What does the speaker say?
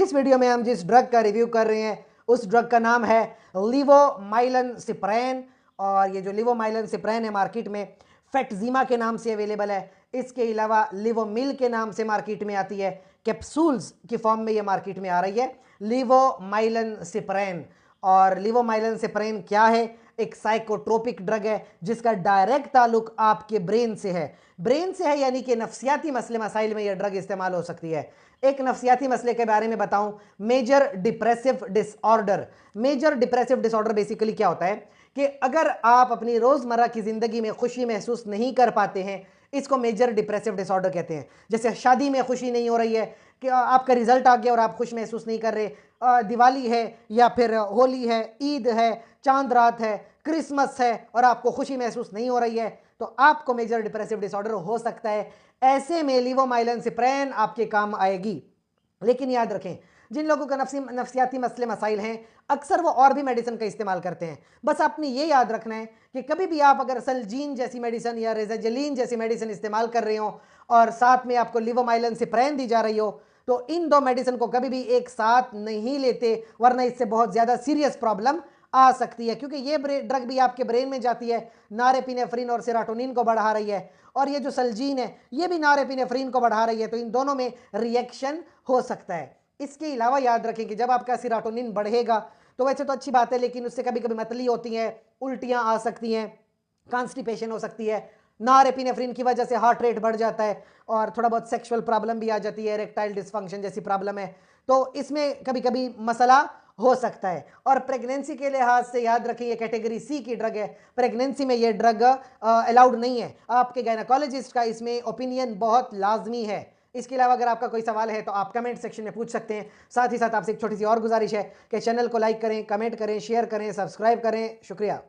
इस वीडियो में हम जिस ड्रग का रिव्यू कर रहे हैं उस ड्रग का नाम है लिवोमाइलन-सिप्रेन। और ये जो लिवोमाइलन-सिप्रेन है मार्केट में फैक्टजीमा के नाम से अवेलेबल है। इसके अलावा लिवोमिल के नाम से मार्केट में आती है, कैप्सूल्स की फॉर्म में ये मार्केट में आ रही है लिवोमाइलन-सिप्रेन। और लिवोमाइलन-सिप्रेन क्या है? एक साइकोट्रोपिक ड्रग है जिसका डायरेक्ट ताल्लुक आपके ब्रेन से है। ब्रेन से है यानी कि नफ्सियाती मसले मसाइल में यह ड्रग इस्तेमाल हो सकती है। एक नफ्सियाती मसले के बारे में बताऊं, major depressive disorder. Major depressive disorder basically क्या होता है कि अगर आप अपनी रोजमर्रा की जिंदगी में खुशी महसूस नहीं कर पाते हैं, इसको मेजर डिप्रेसिव डिसऑर्डर कहते हैं। जैसे शादी में खुशी नहीं हो रही है कि आपका रिजल्ट आ गया और आप खुश महसूस नहीं कर रहे, दिवाली है या फिर होली है, ईद है, चांद रात है, क्रिसमस है और आपको खुशी महसूस नहीं हो रही है, तो आपको मेजर डिप्रेसिव डिसऑर्डर हो सकता है। ऐसे में लिवोमाइलन-सिप्रेन आपके काम आएगी। लेकिन याद रखें, जिन लोगों का नफ्सियाती मसले मसाइल हैं अक्सर वो और भी मेडिसिन का इस्तेमाल करते हैं। बस आपने ये याद रखना है कि कभी भी आप अगर सलजीन जैसी मेडिसिन या रेजाजलीन जैसी मेडिसिन इस्तेमाल कर रहे हो और साथ में आपको लिवोमाइलन-सिप्रेन दी जा रही हो, तो इन दो मेडिसिन को कभी भी एक साथ नहीं लेते, वरना इससे बहुत ज़्यादा सीरियस प्रॉब्लम आ सकती है। क्योंकि ये ड्रग भी आपके ब्रेन में जाती है, नॉरेपिनेफ्रिन और सेरोटोनिन को बढ़ा रही है, और ये जो सलजीन है ये भी नॉरेपिनेफ्रिन को बढ़ा रही है, तो इन दोनों में रिएक्शन हो सकता है। इसके अलावा याद रखें कि जब आपका सेरोटोनिन बढ़ेगा तो वैसे तो अच्छी बात है, लेकिन उससे कभी कभी मतली होती है, उल्टियां आ सकती हैं, कॉन्स्टिपेशन हो सकती है। नॉरेपिनेफ्रिन की वजह से हार्ट रेट बढ़ जाता है और थोड़ा बहुत सेक्सुअल प्रॉब्लम भी आ जाती है, इरेक्टाइल डिसफंक्शन जैसी प्रॉब्लम है, तो इसमें कभी कभी मसला हो सकता है। और प्रेगनेंसी के लिहाज से याद रखें ये कैटेगरी सी की ड्रग है। प्रेगनेंसी में ये ड्रग अलाउड नहीं है। आपके गायनाकोलॉजिस्ट का इसमें ओपिनियन बहुत लाजमी है। इसके अलावा अगर आपका कोई सवाल है तो आप कमेंट सेक्शन में पूछ सकते हैं। साथ ही साथ आपसे एक छोटी सी और गुजारिश है कि चैनल को लाइक करें, कमेंट करें, शेयर करें, सब्सक्राइब करें। शुक्रिया।